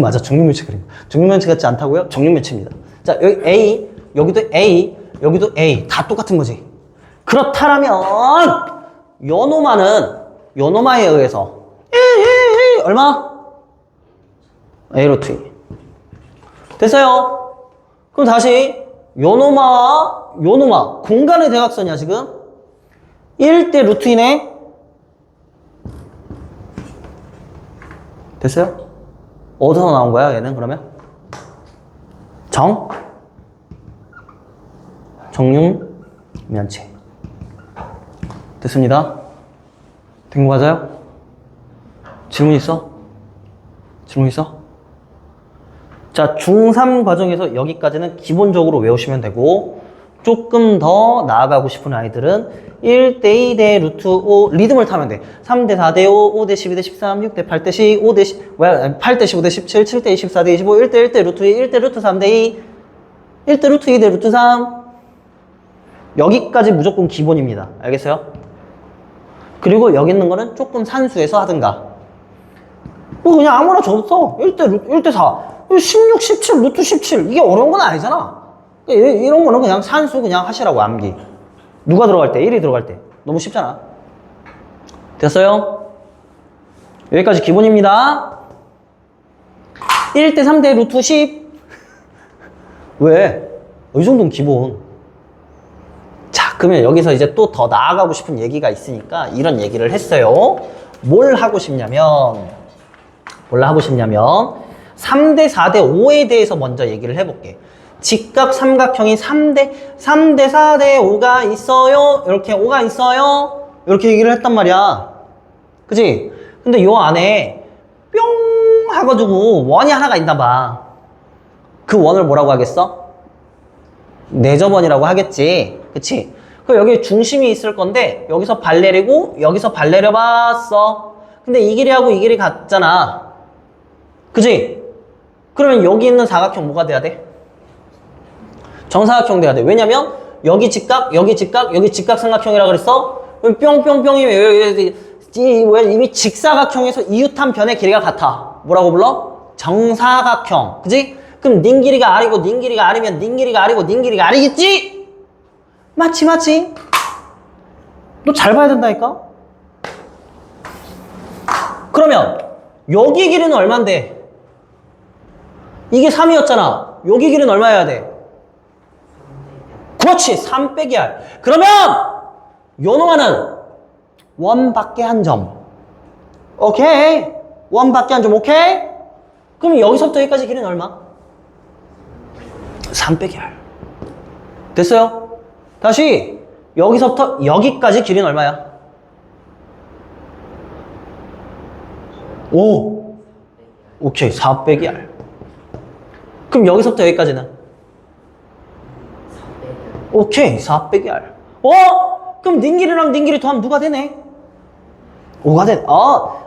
맞아. 정육면체 그림. 정육면체 같지 않다고요? 정육면체입니다. 자, 여기 A, 여기도 A, 여기도 A. 다 똑같은 거지. 그렇다면 요노마에 의해서 얼마? A 루트 2. 됐어요? 그럼 다시 요노마 공간의 대각선이야 지금. 1대 루트 2네. 됐어요? 어디서 나온 거야 얘는 그러면? 정육면체. 됐습니다. 된 거 맞아요? 질문 있어? 자, 중3 과정에서 여기까지는 기본적으로 외우시면 되고, 조금 더 나아가고 싶은 아이들은 1대 2대 루트 5 리듬을 타면 돼. 3대 4대 5, 5대 12대 13, 6대 8대 10, 8대 15대 17, 7대 24대 25, 1대 1대 루트 2, 1대 루트 3대 2, 1대 루트 2대 루트 3. 여기까지 무조건 기본입니다. 알겠어요? 그리고 여기 있는 거는 조금 산수해서 하든가. 뭐 그냥 아무나 적었어. 1대 4. 16, 17, 루트 17. 이게 어려운 건 아니잖아. 이런 거는 그냥 산수 그냥 하시라고 암기. 누가 들어갈 때? 1이 들어갈 때. 너무 쉽잖아. 됐어요? 여기까지 기본입니다. 1대 3대 루트 10. 왜? 이 정도는 기본. 자, 그러면 여기서 이제 또 더 나아가고 싶은 얘기가 있으니까 이런 얘기를 했어요. 뭘 하고 싶냐면 3대 4대 5에 대해서 먼저 얘기를 해볼게. 직각 삼각형이 3대 4대 5가 있어요. 이렇게 5가 있어요. 이렇게 얘기를 했단 말이야. 그치? 근데 요 안에 뿅 하가지고 원이 하나가 있나 봐. 그 원을 뭐라고 하겠어? 내접원이라고 하겠지. 그치? 그럼 여기 중심이 있을 건데 여기서 발 내리고 여기서 발 내려봤어. 근데 이 길이하고 이 길이 같잖아. 그치? 그러면 여기 있는 사각형 뭐가 돼야 돼? 정사각형 돼야 돼. 왜냐면 여기 직각 삼각형이라 그랬어? 뿅뿅뿅이 이미 직사각형에서 이웃한 변의 길이가 같아. 뭐라고 불러? 정사각형. 그치? 그럼 닌 길이가 R이고 닌 길이가 R이면 닌 길이가 R이고 닌 길이가 R이겠지? 맞지? 너 잘 봐야 된다니까? 그러면 여기 길이는 얼만데? 이게 3이었잖아. 여기 길이는 얼마여야 돼? 그렇지. 3 빼기 R. 그러면 요놈아는 원밖에 한 점. 오케이. 원밖에 한 점. 오케이? 그럼 여기서부터 여기까지 길이는 얼마? 3 빼기 R. 됐어요? 다시 여기서부터 여기까지 길이는 얼마야? 5. 오케이. 4 빼기 R. 그럼 여기서부터 여기까지는? 오케이. 4 빼기 R. 그럼 닌 길이랑 닌 길이 더하면 누가 되네? 5가 되네.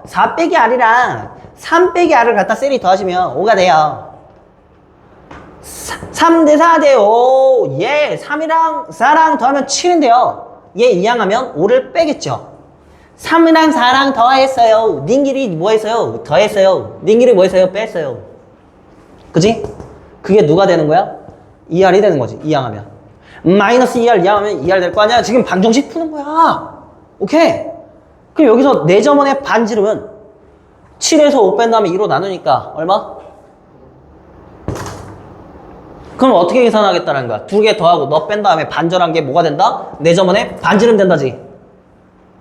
4 빼기 R이랑 3 빼기 R을 갖다 셀이 더하시면 5가 돼요. 3대 4대 5. 얘 3이랑 4랑 더하면 7인데요. 얘 이항하면 5를 빼겠죠. 3이랑 4랑 더했어요. 닌 길이 뭐 했어요? 더했어요. 닌 길이 뭐 했어요? 뺐어요. 그지? 그게 누가 되는 거야? 2R이 되는 거지. 이항하면. 마이너스 2R 이항하면 2R 될 거 아니야? 지금 방정식 푸는 거야. 오케이? 그럼 여기서 4점원의 반지름은 7에서 5 뺀 다음에 2로 나누니까 얼마? 그럼 어떻게 계산하겠다는 거야? 2개 더하고 너 뺀 다음에 반절한 게 뭐가 된다? 4점원의 반지름 된다지.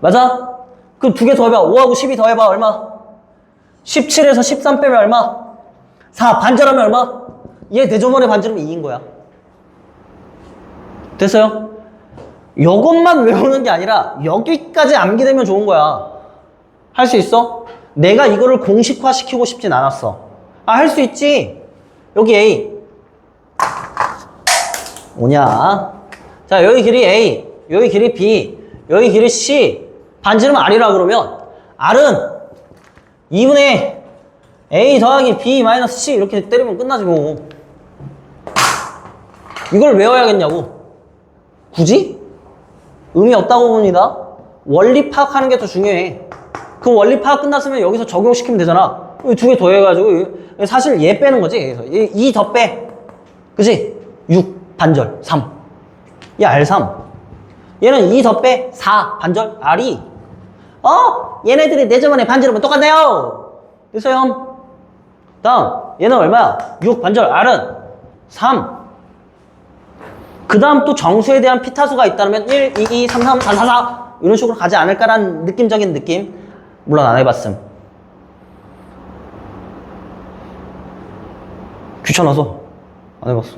맞아? 그럼 2개 더해봐. 5하고 12 더해봐. 얼마? 17에서 13 빼면 얼마? 4. 반절하면 얼마? 얘 4점원의 반지름은 2인 거야. 됐어요? 요것만 외우는 게 아니라 여기까지 암기되면 좋은 거야. 할 수 있어? 내가 이거를 공식화 시키고 싶진 않았어. 아, 할 수 있지. 여기 A 뭐냐? 자, 여기 길이 A, 여기 길이 B, 여기 길이 C. 반지름 R이라 그러면 R은 2분의 A 더하기 B 마이너스 C 이렇게 때리면 끝나지 뭐. 이걸 외워야겠냐고. 굳이? 의미 없다고 봅니다. 원리 파악하는 게 더 중요해. 그 원리 파악 끝났으면 여기서 적용시키면 되잖아. 두 개 더해가지고 사실 얘 빼는 거지. 그래서 2 더 빼. 그치? 6 반절 3. 얘 R3. 얘는 2 더 빼. 4 반절 R2. 얘네들이 내저번에 반지름은 똑같네요. 됐어요? 다음 얘는 얼마야? 6 반절 R은 3. 그 다음 또 정수에 대한 피타수가 있다면 1, 2, 2, 3, 3, 4, 4, 4 이런 식으로 가지 않을까라는 느낌적인 느낌. 물론 안 해봤음. 귀찮아서 안 해봤어.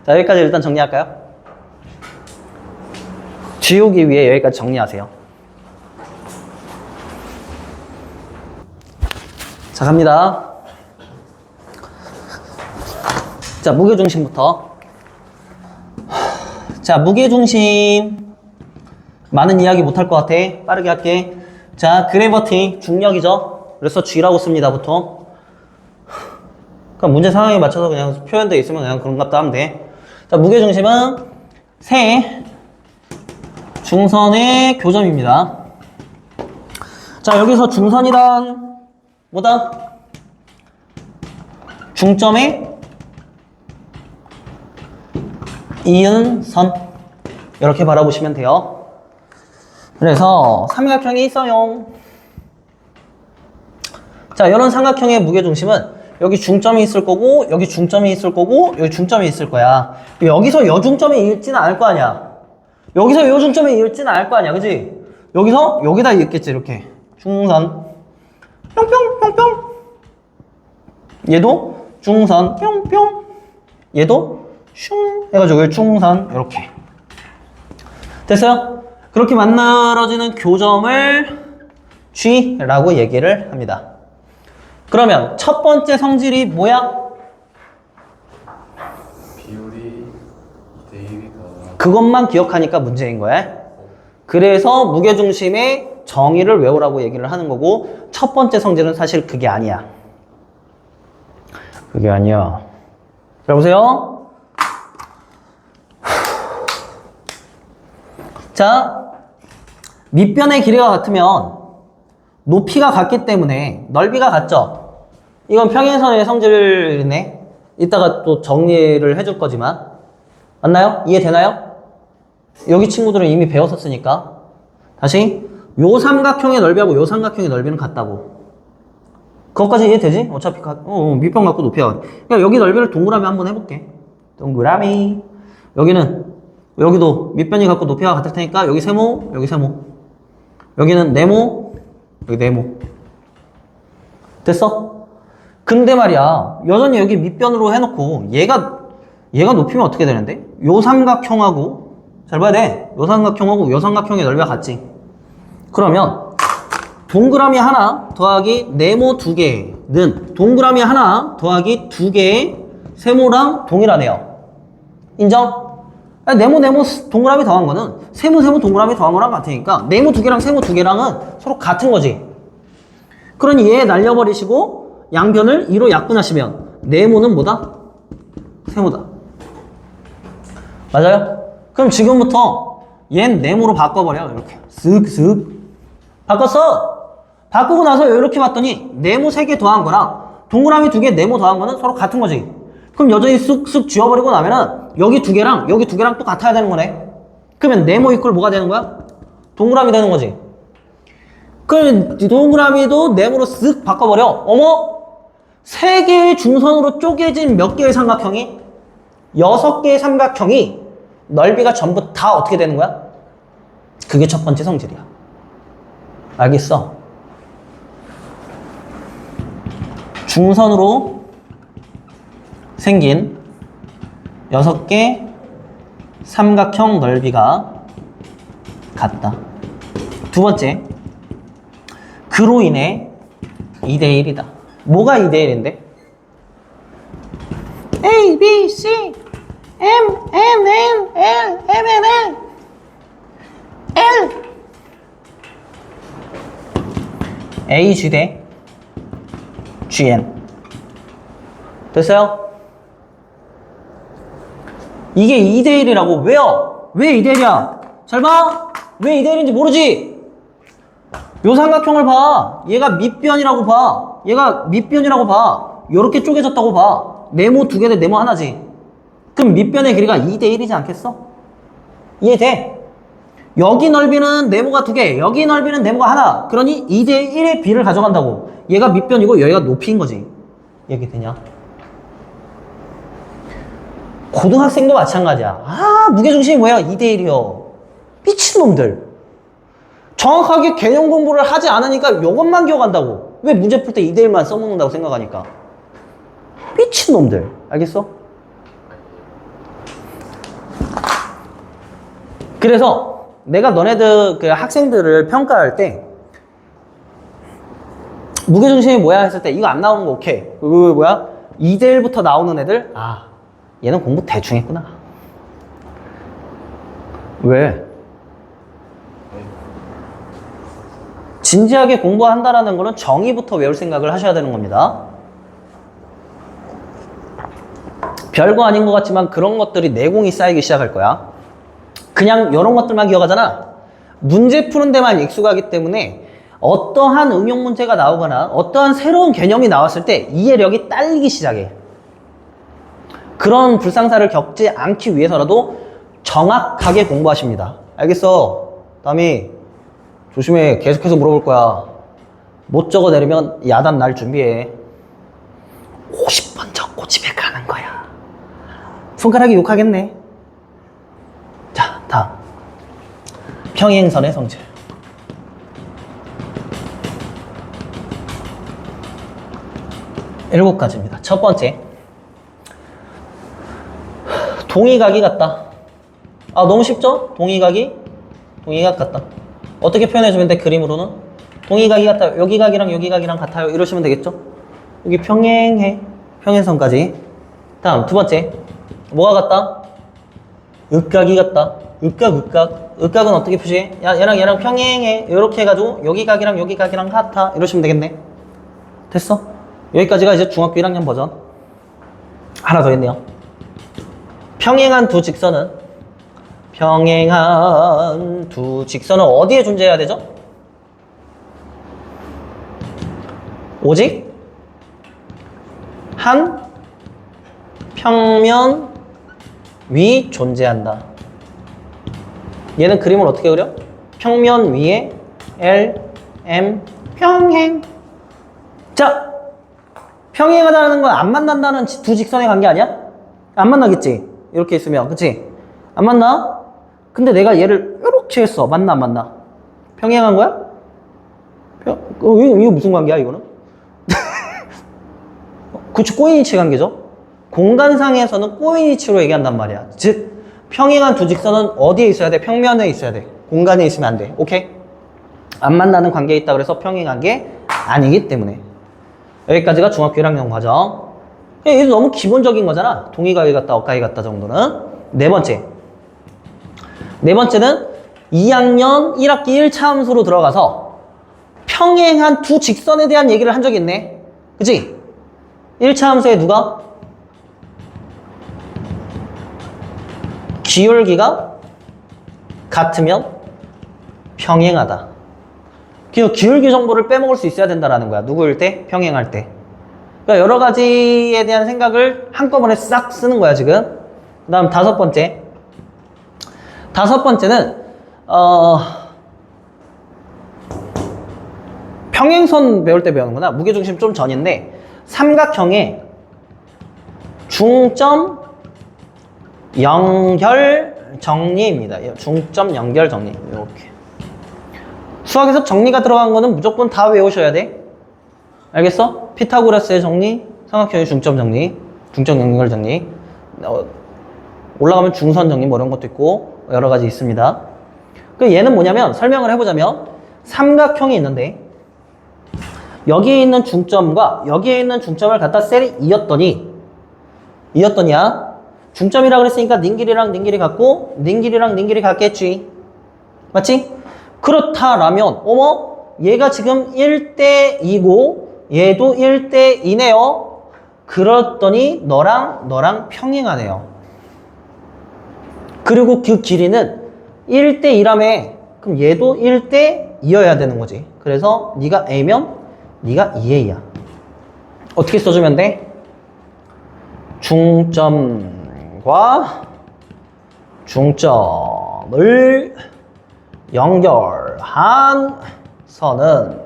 자, 여기까지 일단 정리할까요? 지우기 위해 여기까지 정리하세요. 자, 갑니다. 자, 무게중심부터. 자, 무게중심. 많은 이야기 못할 것 같아. 빠르게 할게. 자, 그래버티, 중력이죠. 그래서 G라고 씁니다, 보통. 그럼 문제 상황에 맞춰서 그냥 표현되어 있으면 그냥 그런 값도 하면 돼. 자, 무게중심은 세 중선의 교점입니다. 자, 여기서 중선이란 뭐다? 중점의 이은선 이렇게 바라보시면 돼요. 그래서 삼각형이 있어요. 자, 이런 삼각형의 무게중심은 여기 중점이 있을 거고 여기 중점이 있을 거고 여기 중점이 있을 거야. 여기서 여중점이 있지는 않을 거 아니야. 여기서 여중점이 있지는 않을 거 아니야. 그지? 여기서 여기다 있겠지. 이렇게 중선 뿅뿅 뿅뿅. 얘도 중선 뿅뿅. 얘도 슝 해가지고 중선 이렇게 됐어요? 그렇게 만들어지는 교점을 G라고 얘기를 합니다. 그러면 첫 번째 성질이 뭐야? 비율이 2대1이다. 그것만 기억하니까 문제인 거야. 그래서 무게중심의 정의를 외우라고 얘기를 하는 거고 첫 번째 성질은 사실 그게 아니야. 그게 아니야. 자, 보세요. 자, 밑변의 길이가 같으면 높이가 같기 때문에 넓이가 같죠? 이건 평행선의 성질이네. 이따가 또 정리를 해줄 거지만 맞나요? 이해되나요? 여기 친구들은 이미 배웠었으니까 다시 요 삼각형의 넓이하고 요 삼각형의 넓이는 같다고. 그것까지 이해되지? 어차피 밑변 갖고 높이가 같아. 그러니까 여기 넓이를 동그라미 한번 해볼게. 동그라미. 여기도 밑변이 갖고 높이가 같을 테니까 여기 세모, 여기 세모. 여기는 네모, 여기 네모. 됐어? 근데 말이야, 여전히 여기 밑변으로 해놓고 얘가 높이면 어떻게 되는데? 요 삼각형하고 잘 봐야 돼. 요 삼각형하고 요 삼각형의 넓이가 같지. 그러면 동그라미 하나 더하기 네모 두 개는 동그라미 하나 더하기 두 개의 세모랑 동일하네요. 인정? 아니, 네모 동그라미 더한 거는 세모 동그라미 더한 거랑 같으니까 네모 두 개랑 세모 두 개랑은 서로 같은 거지. 그러니 얘 날려버리시고 양변을 2로 약분하시면 네모는 뭐다? 세모다. 맞아요? 그럼 지금부터 얘는 네모로 바꿔버려. 이렇게 쓱쓱 바꿨어. 바꾸고 나서 이렇게 봤더니 네모 3개 더한 거랑 동그라미 2개 네모 더한 거는 서로 같은 거지. 그럼 여전히 쓱쓱 지워버리고 나면은 여기 두 개랑 여기 두 개랑 또 같아야 되는 거네. 그러면 네모 이퀄 뭐가 되는 거야? 동그라미 되는 거지. 그럼 동그라미도 네모로 쓱 바꿔버려. 어머? 3개의 중선으로 쪼개진 몇 개의 삼각형이? 6개의 삼각형이 넓이가 전부 다 어떻게 되는 거야? 그게 첫 번째 성질이야. 알겠어? 중선으로 생긴 6개 삼각형 넓이가 같다. 두 번째, 그로 인해 2대1이다. 뭐가 2대1인데? A, B, C, M, N, N, L, M, N, L, L A, G 대 GN. 됐어요? 이게 2대1이라고. 왜요? 왜 2대1이야? 잘 봐! 왜 2대1인지 모르지? 요 삼각형을 봐. 얘가 밑변이라고 봐. 얘가 밑변이라고 봐. 요렇게 쪼개졌다고 봐. 네모 2개 대 네모 하나지. 그럼 밑변의 길이가 2대1이지 않겠어? 이해돼? 여기 넓이는 네모가 2개, 여기 넓이는 네모가 하나. 그러니 2대1의 비를 가져간다고. 얘가 밑변이고 여기가 높이인 거지. 이해되냐? 고등학생도 마찬가지야. 아, 무게중심이 뭐야? 2대1이요. 미친놈들. 정확하게 개념 공부를 하지 않으니까 이것만 기억한다고. 왜 문제 풀 때 2대1만 써먹는다고 생각하니까. 미친놈들. 알겠어? 그래서 내가 너네들 그 학생들을 평가할 때 무게중심이 뭐야 했을 때 이거 안 나오는 거 오케이. 뭐야? 2대1부터 나오는 애들, 아, 얘는 공부 대충 했구나. 왜? 진지하게 공부한다라는 거는 정의부터 외울 생각을 하셔야 되는 겁니다. 별거 아닌 것 같지만 그런 것들이 내공이 쌓이기 시작할 거야. 그냥 이런 것들만 기억하잖아. 문제 푸는 데만 익숙하기 때문에 어떠한 응용 문제가 나오거나 어떠한 새로운 개념이 나왔을 때 이해력이 딸리기 시작해. 그런 불상사를 겪지 않기 위해서라도 정확하게 공부하십니다. 알겠어? 다음이 조심해. 계속해서 물어볼 거야. 못 적어내리면 야단 날 준비해. 50번 적고 집에 가는 거야. 손가락이 욕하겠네. 자, 다음. 평행선의 성질. 일곱 가지입니다. 첫 번째. 동의각이 같다. 아, 너무 쉽죠? 동의각이? 동의각 같다. 어떻게 표현해주면 돼, 그림으로는? 동의각이 같아요. 여기 각이랑 여기 각이랑 같아요. 이러시면 되겠죠? 여기 평행해. 평행선까지. 다음, 두 번째. 뭐가 같다? 으각이 같다. 으각, 으각. 으각은 어떻게 표시해? 야, 얘랑 평행해. 이렇게 해가지고 여기 각이랑 여기 각이랑 같아. 이러시면 되겠네. 됐어? 여기까지가 이제 중학교 1학년 버전. 하나 더 있네요. 평행한 두 직선은 어디에 존재해야 되죠? 오직 한 평면 위 존재한다. 얘는 그림을 어떻게 그려? 평면 위에 L, M, 평행. 자, 평행하다는 건 안 만난다는 두 직선의 관계 아니야? 안 만나겠지? 이렇게 있으면, 그치? 안 만나? 근데 내가 얘를 이렇게 했어. 만나, 안 만나? 평행한 거야? 이거 무슨 관계야, 이거는? 그치, 꼬인이치 관계죠? 공간상에서는 꼬인이치로 얘기한단 말이야. 즉, 평행한 두 직선은 어디에 있어야 돼? 평면에 있어야 돼. 공간에 있으면 안 돼. 오케이? 안 만나는 관계에 있다 그래서 평행한 게 아니기 때문에. 여기까지가 중학교 1학년 과정. 이게 너무 기본적인 거잖아. 동의각이 같다, 억각이 같다 정도는. 네 번째. 네 번째는 2학년 1학기 1차 함수로 들어가서 평행한 두 직선에 대한 얘기를 한 적이 있네. 그치? 1차 함수에 누가? 기울기가 같으면 평행하다. 기울기 정보를 빼먹을 수 있어야 된다는 거야. 누구일 때? 평행할 때. 그러니까 여러 가지에 대한 생각을 한꺼번에 싹 쓰는 거야, 지금. 그 다음 다섯 번째. 다섯 번째는, 평행선 배울 때 배우는구나. 무게중심 좀 전인데, 삼각형의 중점 연결 정리입니다. 중점 연결 정리. 이렇게. 수학에서 정리가 들어간 거는 무조건 다 외우셔야 돼. 알겠어? 피타고라스의 정리, 삼각형의 중점 정리, 중점 연결 정리. 올라가면 중선 정리 뭐 이런 것도 있고 여러 가지 있습니다. 그 얘는 뭐냐면 설명을 해보자면 삼각형이 있는데 여기에 있는 중점과 여기에 있는 중점을 갖다 셀이 이었더니야 중점이라 그랬으니까 닌 길이랑 닌 길이 같고 닌 길이랑 닌 길이 같겠지. 맞지? 그렇다라면 어머 얘가 지금 1대2고 얘도 1대2네요. 그랬더니 너랑 평행하네요. 그리고 그 길이는 1대2라며 그럼 얘도 1대2여야 되는 거지. 그래서 네가 A면 네가 2A야. 어떻게 써주면 돼? 중점과 중점을 연결한 선은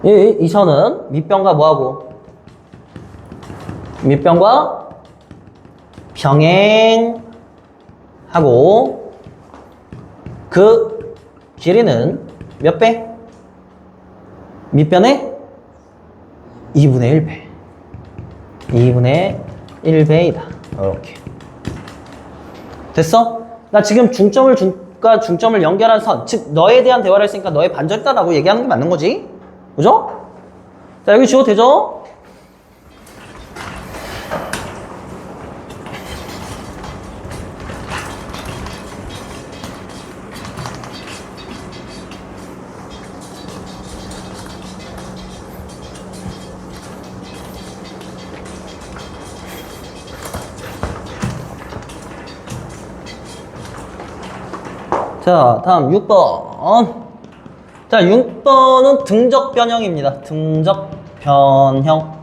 이 선은 밑변과 뭐하고? 밑변과 평행하고 그 길이는 몇 배? 밑변의 2분의 1배. 2분의 1배이다. 이렇게. 됐어? 나 지금 중점을 연결한 선, 즉 너에 대한 대화를 했으니까 너의 반절다라고 얘기하는 게 맞는 거지? 그죠? 자, 여기 지워도 되죠? 자, 다음 6번. 자, 6번은 등적 변형입니다. 등적 변형.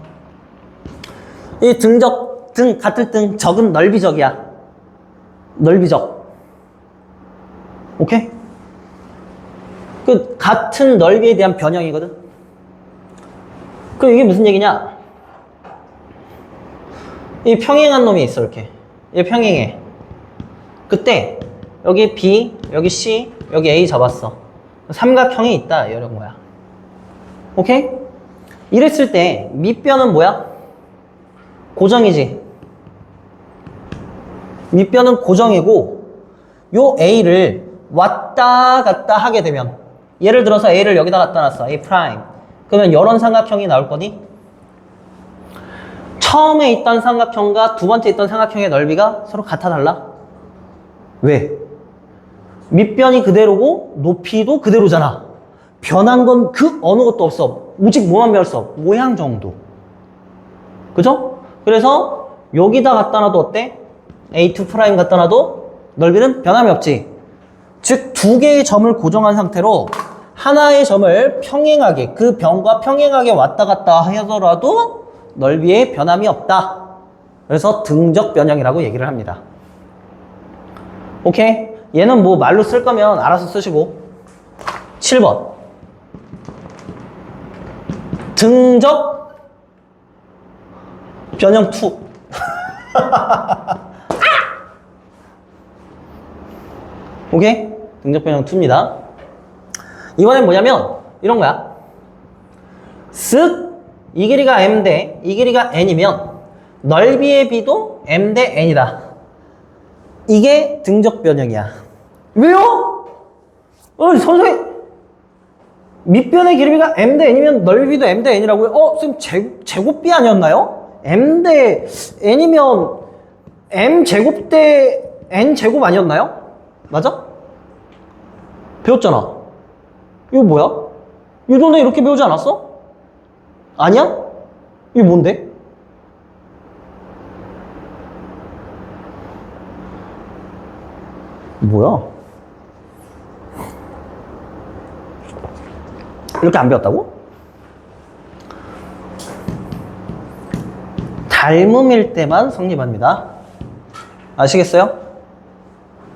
이 등적, 같을 등, 적은 넓이적이야. 넓이적. 오케이? 그, 같은 넓이에 대한 변형이거든. 그럼 이게 무슨 얘기냐? 이 평행한 놈이 있어, 이렇게. 얘 평행해. 그때, 여기 B, 여기 C, 여기 A 잡았어. 삼각형이 있다 이런 거야. 오케이? 이랬을 때 밑변은 뭐야? 고정이지. 밑변은 고정이고 요 A를 왔다 갔다 하게 되면 예를 들어서 A를 여기다 갖다 놨어. A 프라임. 그러면 이런 삼각형이 나올 거니? 처음에 있던 삼각형과 두 번째 있던 삼각형의 넓이가 서로 같아 달라? 왜? 밑변이 그대로고 높이도 그대로잖아. 변한 건 그 어느 것도 없어. 오직 뭐만 변했어? 모양 정도. 그죠? 그래서 여기다 갖다 놔도 어때? A2' 갖다 놔도 넓이는 변함이 없지. 즉 두 개의 점을 고정한 상태로 하나의 점을 평행하게 그 변과 평행하게 왔다 갔다 하더라도 넓이에 변함이 없다. 그래서 등적 변형이라고 얘기를 합니다. 오케이? 얘는 뭐 말로 쓸 거면 알아서 쓰시고. 7번. 등적 변형 2. 오케이? 등적 변형 2입니다. 이번엔 뭐냐면 이런 거야. 쓱 이 길이가 m 대 이 길이가 n이면 넓이의 b도 m 대 n이다. 이게 등적 변형이야. 왜요? 선생님 밑변의 길이가 m 대 n이면 넓이도 m 대 n이라고요? 선생님 제곱비 아니었나요? m 대 n이면 m 제곱 대 n 제곱 아니었나요? 맞아? 배웠잖아. 이거 뭐야? 예전에 이렇게 배우지 않았어? 아니야? 이게 뭔데? 뭐야? 이렇게 안 배웠다고? 닮음일 때만 성립합니다. 아시겠어요?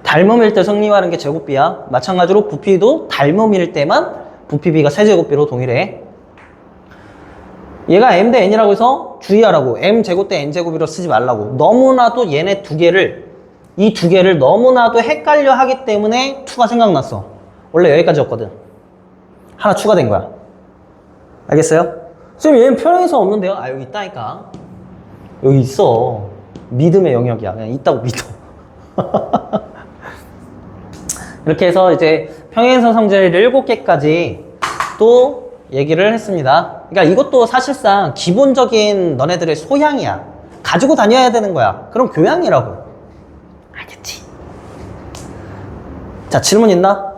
닮음일 때 성립하는 게 제곱비야. 마찬가지로 부피도 닮음일 때만 부피비가 세제곱비로 동일해. 얘가 m 대 n이라고 해서 주의하라고. m 제곱 대 n 제곱이로 쓰지 말라고. 너무나도 얘네 이 두 개를 너무나도 헷갈려 하기 때문에 2가 생각났어. 원래 여기까지였거든. 하나 추가된 거야. 알겠어요? 선생님 얘는 편의성 없는데요? 아 여기 있다니까. 여기 있어. 믿음의 영역이야. 그냥 있다고 믿어. 이렇게 해서 이제 평행선 성질 7개까지 또 얘기를 했습니다. 그러니까 이것도 사실상 기본적인 너네들의 소양이야. 가지고 다녀야 되는 거야. 그럼 교양이라고. 알겠지? 자, 질문 있나?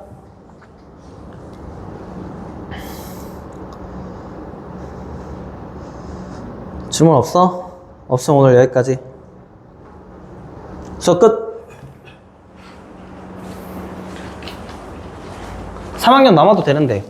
질문 없어? 없으면 오늘 여기까지. 수업 끝. 3학년 남아도 되는데.